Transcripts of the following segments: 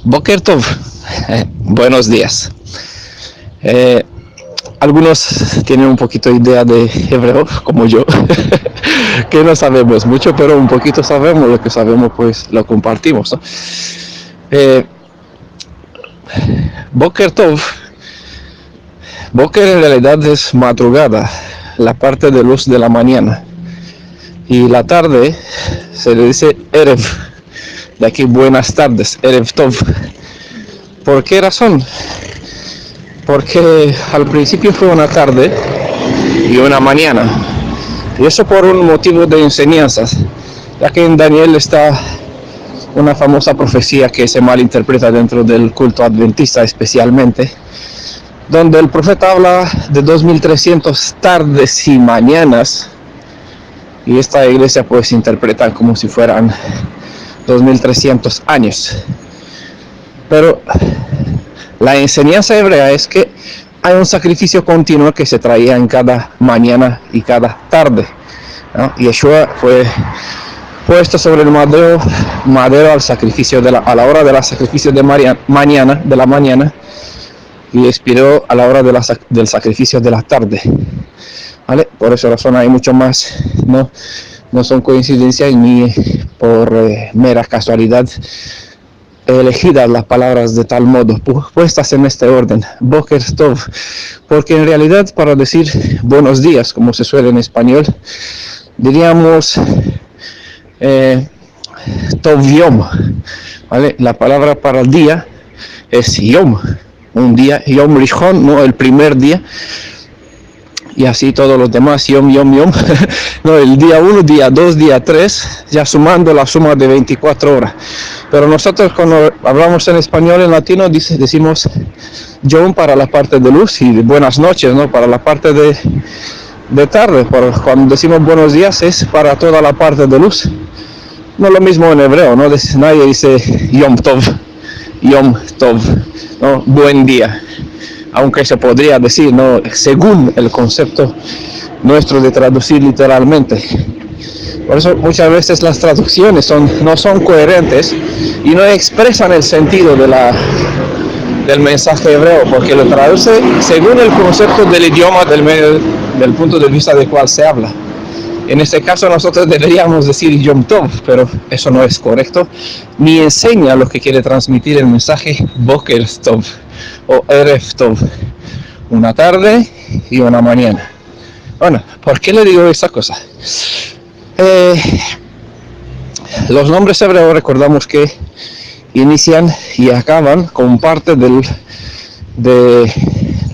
Boker Tov, buenos días. Algunos tienen un poquito de idea de hebreo, como yo, que no sabemos mucho, pero un poquito sabemos. Lo que sabemos, pues lo compartimos, ¿no? Boker Tov, Boker en realidad es madrugada, la parte de luz de la mañana, y la tarde se le dice Erev, de aquí buenas tardes, Erev Tov. ¿Por qué razón? Porque al principio fue una tarde y una mañana, y eso por un motivo de enseñanzas, ya que en Daniel está una famosa profecía que se malinterpreta dentro del culto adventista especialmente, donde el profeta habla de 2300 tardes y mañanas, y esta iglesia pues interpreta como si fueran 2300 años. Pero la enseñanza hebrea es que hay un sacrificio continuo que se traía en cada mañana y cada tarde, ¿no? Yeshua fue puesto sobre el madero al sacrificio a la hora de la sacrificio de la mañana, y expiró a la hora del sacrificio de la tarde, ¿vale? Por esa razón hay mucho más, no son coincidencias ni por mera casualidad elegidas las palabras de tal modo, puestas en este orden, Boker Tov, porque en realidad para decir buenos días, como se suele en español, diríamos Tov Yom, ¿vale? La palabra para el día es Yom, un día, Yom Rishon, no el primer día, y así todos los demás, Yom, no, el día 1, día 2, día 3, ya sumando la suma de 24 horas. Pero nosotros cuando hablamos en español, en latino, decimos Yom para la parte de luz y buenas noches, ¿no? Para la parte de tarde. Cuando decimos buenos días es para toda la parte de luz. No lo mismo en hebreo, ¿no? Nadie dice Yom Tov, ¿no? Buen día. Aunque se podría decir, ¿no? Según el concepto nuestro de traducir literalmente. Por eso muchas veces las traducciones no son coherentes y no expresan el sentido del mensaje hebreo, porque lo traduce según el concepto del idioma del punto de vista del cual se habla. En este caso nosotros deberíamos decir Yom Tov, pero eso no es correcto, ni enseña lo que quiere transmitir el mensaje Boker Tov o Erev Tov, una tarde y una mañana. Bueno, ¿por qué le digo esta cosa? Los nombres hebreos recordamos que inician y acaban con parte de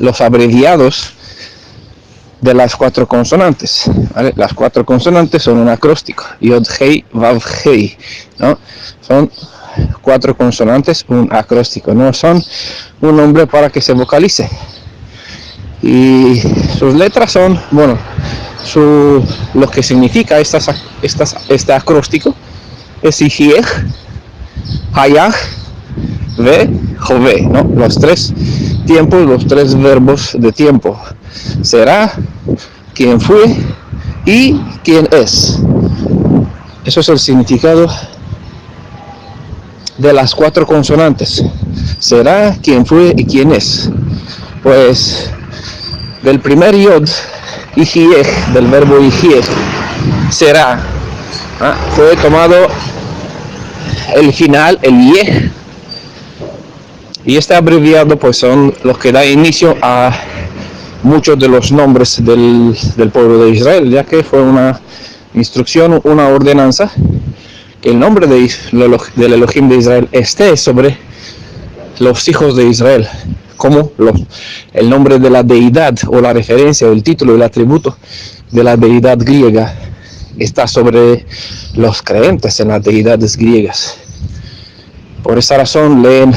los abreviados de las 4 consonantes, ¿vale? Las 4 consonantes son un acróstico, Yod Hei Vav Hei, ¿no? Son 4 consonantes, un acróstico, no son un nombre para que se vocalice. Y sus letras son, bueno, lo que significa este acróstico es Yihiej, Hayaj, Ve, Jove, ¿no? Los 3 tiempos, los 3 verbos de tiempo. Será, quien fue y quién es. Eso es el significado de las 4 consonantes. Será, quien fue y quién es. Pues del primer yod, Yihiej, del verbo Yihiej, será, fue tomado el final, el Yeh, y este abreviado pues son los que da inicio a muchos de los nombres del pueblo de Israel, ya que fue una instrucción, una ordenanza, que el nombre del Elohim de Israel esté sobre los hijos de Israel, como el nombre de la deidad o la referencia o el título, el atributo de la deidad griega está sobre los creyentes en las deidades griegas. Por esa razón leen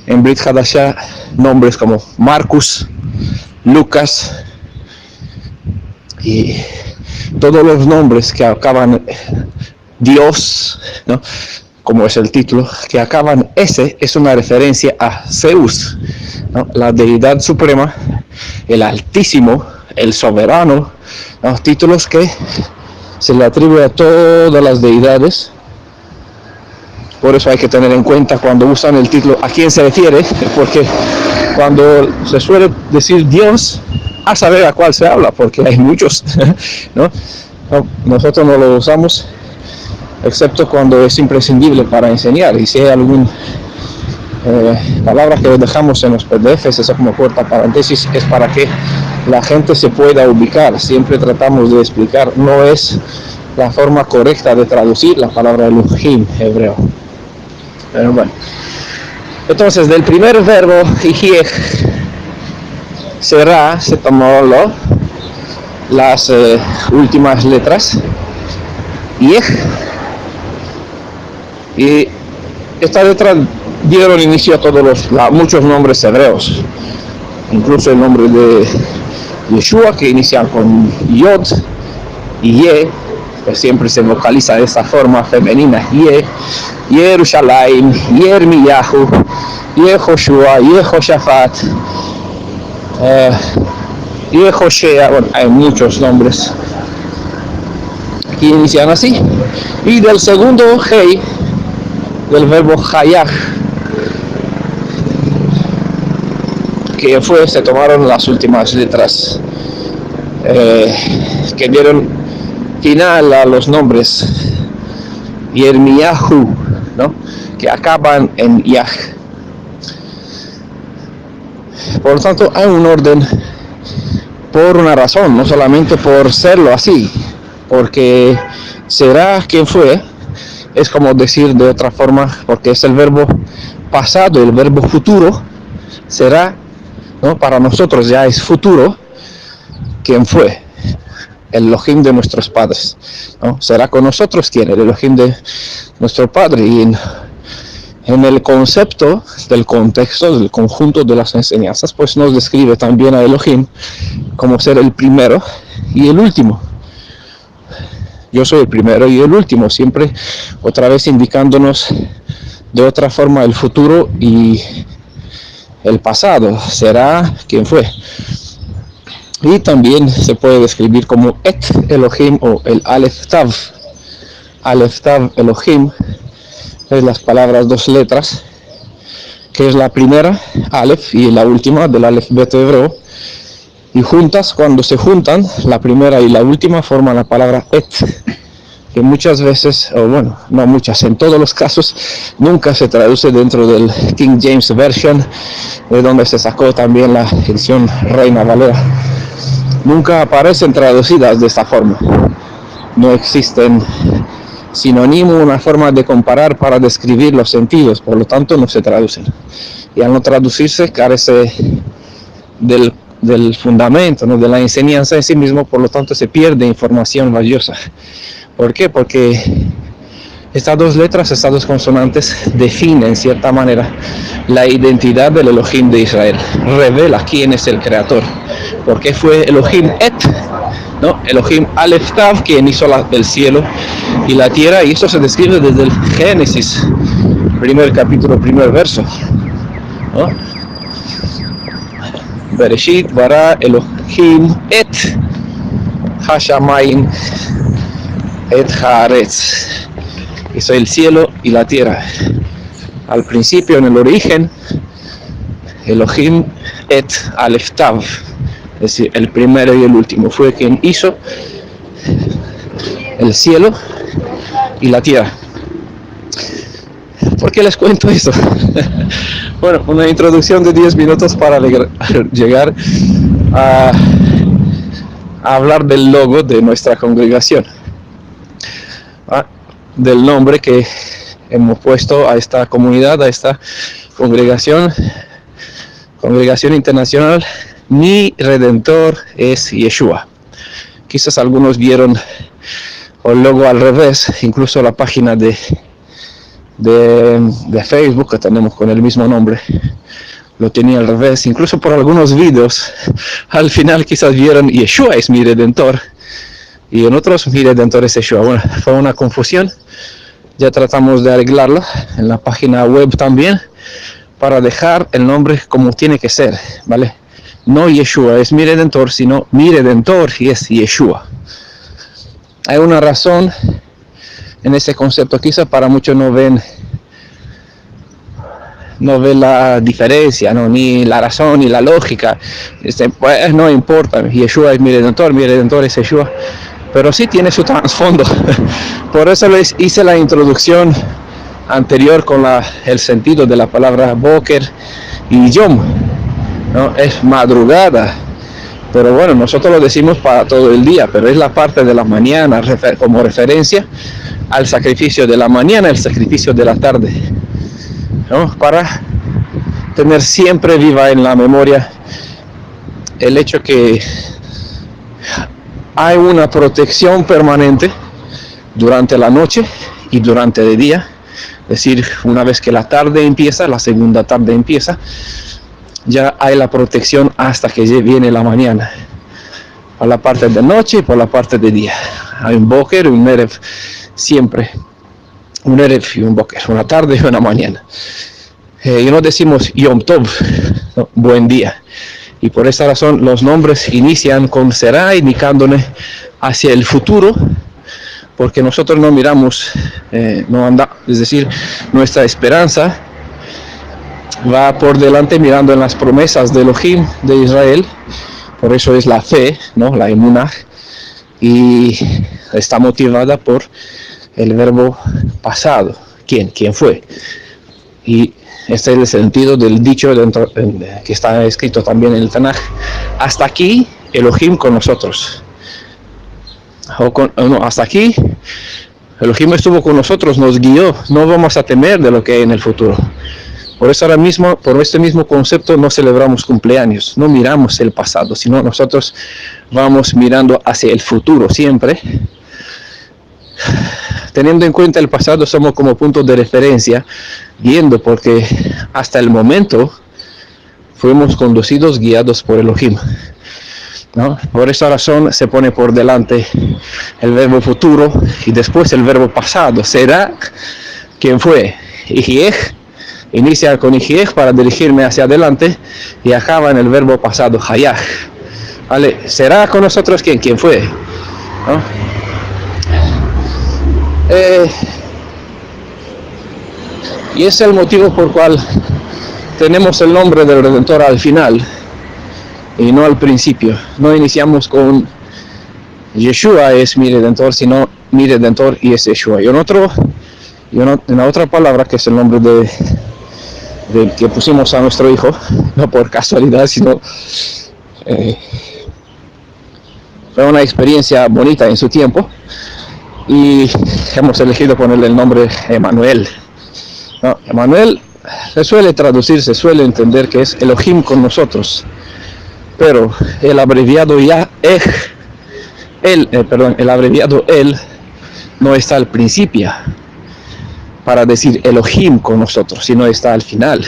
en Brit Hadashah nombres como Marcus, Lucas, y todos los nombres que acaban Dios, ¿no? Como es el título, que acaban S, es una referencia a Zeus, ¿no? La deidad suprema, el Altísimo, el Soberano, los títulos que se le atribuye a todas las deidades Por eso hay que tener en cuenta cuando usan el título a quién se refiere, porque cuando se suele decir Dios, a saber a cuál se habla, porque hay muchos, ¿no? Nosotros no lo usamos excepto cuando es imprescindible para enseñar, y si hay algún palabras que dejamos en los PDFs, eso como puerta paréntesis, es para que la gente se pueda ubicar. Siempre tratamos de explicar, no es la forma correcta de traducir la palabra Elohim hebreo. Pero bueno, entonces del primer verbo Hijiej será, se tomó las últimas letras Yej, y esta letra dieron inicio a todos muchos nombres hebreos, incluso el nombre de Yeshua, que inicia con Yod y Ye, que siempre se vocaliza de esta forma femenina, Ye, Yerushalayim, Yermiyahu, Yehoshua, Yehoshaphat, Yehoshea. Bueno, hay muchos nombres que inician así. Y del segundo Hei, del verbo Hayach, que se tomaron las últimas letras que dieron final a los nombres Yermiyahu, ¿no? Que acaban en Yah. Por lo tanto, hay un orden por una razón, no solamente por serlo así, porque será quien fue, es como decir de otra forma, porque es el verbo pasado, el verbo futuro, será, ¿no? Para nosotros ya es futuro, quien fue, el Elohim de nuestros padres, ¿no? Será con nosotros quien, el Elohim de nuestro padre. Y en el concepto del contexto, del conjunto de las enseñanzas, pues nos describe también a Elohim como ser el primero y el último. Yo soy el primero y el último, siempre otra vez indicándonos de otra forma el futuro y el pasado. Será quien fue. Y también se puede describir como Et Elohim o el Aleph Tav. Aleph Tav Elohim es las palabras dos letras, que es la primera, Aleph, y la última del Aleph Bet hebreo. Y juntas, cuando se juntan, la primera y la última forman la palabra Et, que muchas veces, o bueno, no muchas, en todos los casos, nunca se traduce dentro del King James Version, de donde se sacó también la edición Reina Valera. Nunca aparecen traducidas de esta forma. No existen sinónimo, una forma de comparar para describir los sentidos, por lo tanto no se traducen. Y al no traducirse carece del fundamento, ¿no? De la enseñanza en sí mismo, por lo tanto se pierde información valiosa. ¿Por qué? Porque estas dos letras, estas dos consonantes definen en cierta manera la identidad del Elohim de Israel, revela quién es el creador, porque fue Elohim Et, ¿no? Elohim Aleph Tav, quien hizo el cielo y la tierra, y eso se describe desde el Génesis, primer capítulo, primer verso, ¿no? Bereshit bara Elohim Et Hashamayim Et Haaretz, hizo el cielo y la tierra. Al principio, en el origen, Elohim Et Aleph Tav, es decir, el primero y el último, fue quien hizo el cielo y la tierra. ¿Por qué les cuento esto? Bueno, una introducción de 10 minutos para llegar a hablar del logo de nuestra congregación, del nombre que hemos puesto a esta comunidad, a esta congregación internacional. Mi Redentor es Yeshua. Quizás algunos vieron el logo al revés, incluso la página de Facebook que tenemos con el mismo nombre lo tenía al revés. Incluso por algunos vídeos al final quizás vieron Yeshua es mi Redentor y en otros mi Redentor es Yeshua. Bueno, fue una confusión, ya tratamos de arreglarlo en la página web también para dejar el nombre como tiene que ser, ¿vale? No Yeshua es mi Redentor, sino mi Redentor y es Yeshua. Hay una razón en ese concepto, quizá para muchos no ven no ve la diferencia, ¿no? Ni la razón ni la lógica. Pues no importa, Yeshua es mi redentor es Yeshua, pero sí tiene su trasfondo. Por eso les hice la introducción anterior con el sentido de la palabra Boker y Yom, ¿no? Es madrugada, pero bueno, nosotros lo decimos para todo el día, pero es la parte de la mañana como referencia al sacrificio de la mañana, el sacrificio de la tarde, ¿no? Para tener siempre viva en la memoria el hecho que hay una protección permanente durante la noche y durante el día. Es decir, una vez que la tarde empieza, la segunda tarde empieza, ya hay la protección hasta que viene la mañana. Por la parte de noche y por la parte de día. Hay un boker y un erev siempre. Un erev y un boker, una tarde y una mañana. Y no decimos Yom Tov, no, buen día. Y por esa razón los nombres inician con será, indicándole hacia el futuro, porque nosotros no miramos, es decir, nuestra esperanza va por delante mirando en las promesas de Elohim de Israel. Por eso es la fe, ¿no? La emunah, y está motivada por el verbo pasado. ¿Quién fue? Y este es el sentido del dicho que está escrito también en el Tanaj. Hasta aquí Elohim con nosotros. Hasta aquí Elohim estuvo con nosotros, nos guió. No vamos a temer de lo que hay en el futuro. Por eso ahora mismo, por este mismo concepto, no celebramos cumpleaños, no miramos el pasado, sino nosotros vamos mirando hacia el futuro siempre. Teniendo en cuenta el pasado, somos como puntos de referencia, viendo porque hasta el momento fuimos conducidos, guiados por Elohim, ¿no? Por esa razón se pone por delante el verbo futuro y después el verbo pasado. Será, ¿quién fue? Ijiej. Inicia con Ijiej para dirigirme hacia adelante y acaba en el verbo pasado, Hayaj. ¿Vale? ¿Será con nosotros quién fue? ¿No? Y es el motivo por cual tenemos el nombre del Redentor al final y no al principio. No iniciamos con Yeshua es mi Redentor, sino mi Redentor y es Yeshua. Y en otra palabra, que es el nombre del que pusimos a nuestro hijo, no por casualidad, sino fue una experiencia bonita en su tiempo y hemos elegido ponerle el nombre Emanuel. No, Emanuel se suele traducir, se suele entender que es Elohim con nosotros, pero el abreviado el abreviado El no está al principio para decir Elohim con nosotros, sino está al final.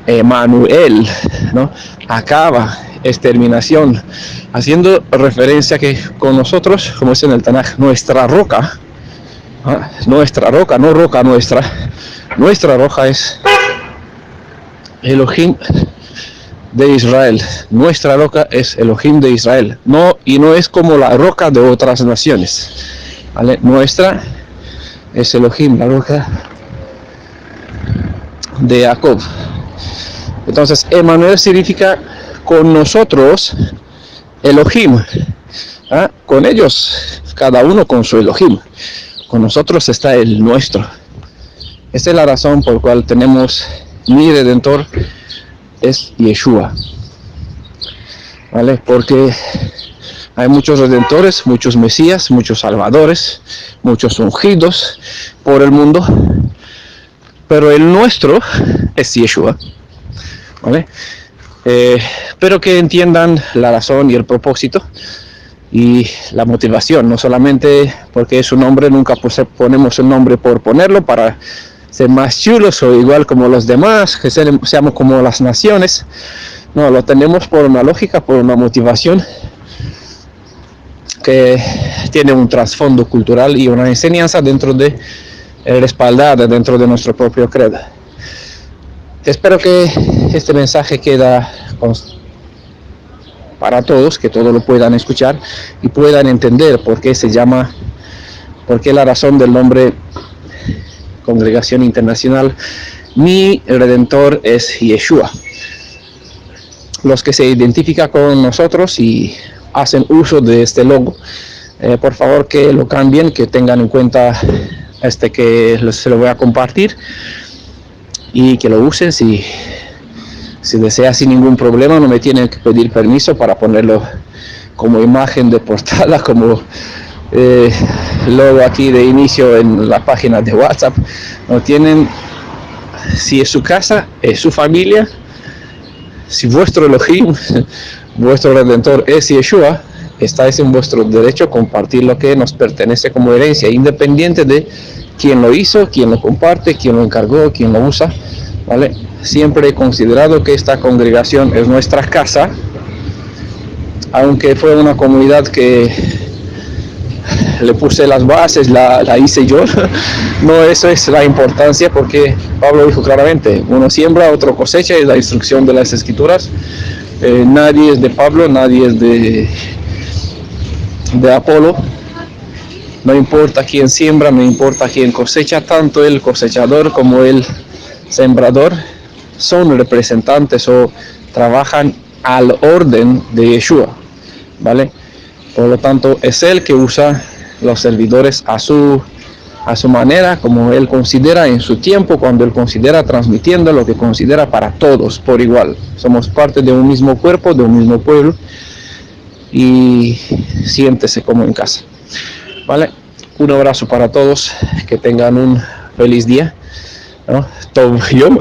Emanuel, ¿no? Acaba, es terminación, haciendo referencia que con nosotros, como es en el Tanaj, nuestra roca, no roca nuestra roca es Elohim de Israel. Nuestra roca es Elohim de Israel, y no es como la roca de otras naciones, ¿vale? Nuestra es Elohim, la roca de Jacob. Entonces, Emanuel significa con nosotros Elohim, con ellos, cada uno con su Elohim. Con nosotros está el nuestro. Esta es la razón por la cual tenemos mi Redentor es Yeshua, ¿vale? Porque hay muchos redentores, muchos mesías, muchos salvadores, muchos ungidos por el mundo, pero el nuestro es Yeshua, ¿vale? Pero que entiendan la razón y el propósito y la motivación, no solamente porque es un nombre, nunca ponemos el nombre por ponerlo para ser más chulos o igual como los demás, que seamos como las naciones. No, lo tenemos por una lógica, por una motivación que tiene un trasfondo cultural y una enseñanza respaldada dentro de nuestro propio credo. Espero que este mensaje quede para todos, que todos lo puedan escuchar y puedan entender por qué la razón del nombre Congregación Internacional mi redentor es Yeshua. Los que se identifican con nosotros y hacen uso de este logo, por favor que lo cambien, que tengan en cuenta que se lo voy a compartir y que lo usen. Si desea sin ningún problema, no me tienen que pedir permiso para ponerlo como imagen de portada, como logo aquí de inicio en la página de WhatsApp. No tienen. Si es su casa, es su familia, si vuestro Elohim, vuestro Redentor es Yeshua, estáis en vuestro derecho a compartir lo que nos pertenece como herencia, independiente de quién lo hizo, quién lo comparte, quién lo encargó, quién lo usa, ¿vale? Siempre he considerado que esta congregación es nuestra casa, aunque fue una comunidad que le puse las bases, la hice yo. No, eso es la importancia, porque Pablo dijo claramente, uno siembra, otro cosecha, es la instrucción de las escrituras. Nadie es de Pablo, nadie es de Apolo. No importa quién siembra, no importa quién cosecha, tanto el cosechador como el sembrador son representantes o trabajan al orden de Yeshua, ¿vale? Por lo tanto, es él que usa los servidores a su manera, como él considera en su tiempo, cuando él considera, transmitiendo lo que considera para todos por igual. Somos parte de un mismo cuerpo, de un mismo pueblo, y siéntese como en casa, ¿vale? Un abrazo para todos, que tengan un feliz día, ¿no? Tov Yom.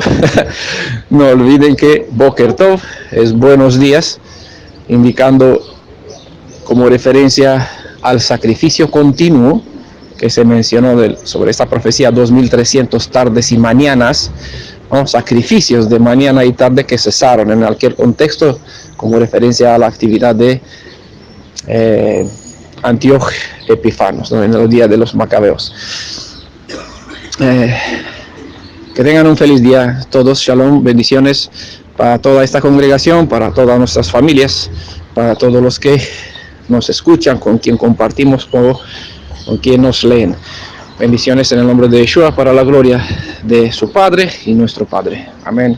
No olviden que Boker Tov es buenos días, indicando como referencia al sacrificio continuo que se mencionó sobre esta profecía, 2300 tardes y mañanas, ¿no? Sacrificios de mañana y tarde que cesaron en cualquier contexto, como referencia a la actividad de Antíoco Epifanos, ¿no? En el día de los Macabeos. Que tengan un feliz día todos. Shalom, bendiciones para toda esta congregación, para todas nuestras familias, para todos los que nos escuchan, con quien compartimos, con quien nos leen. Bendiciones en el nombre de Yeshua, para la gloria de su Padre y nuestro Padre. Amén.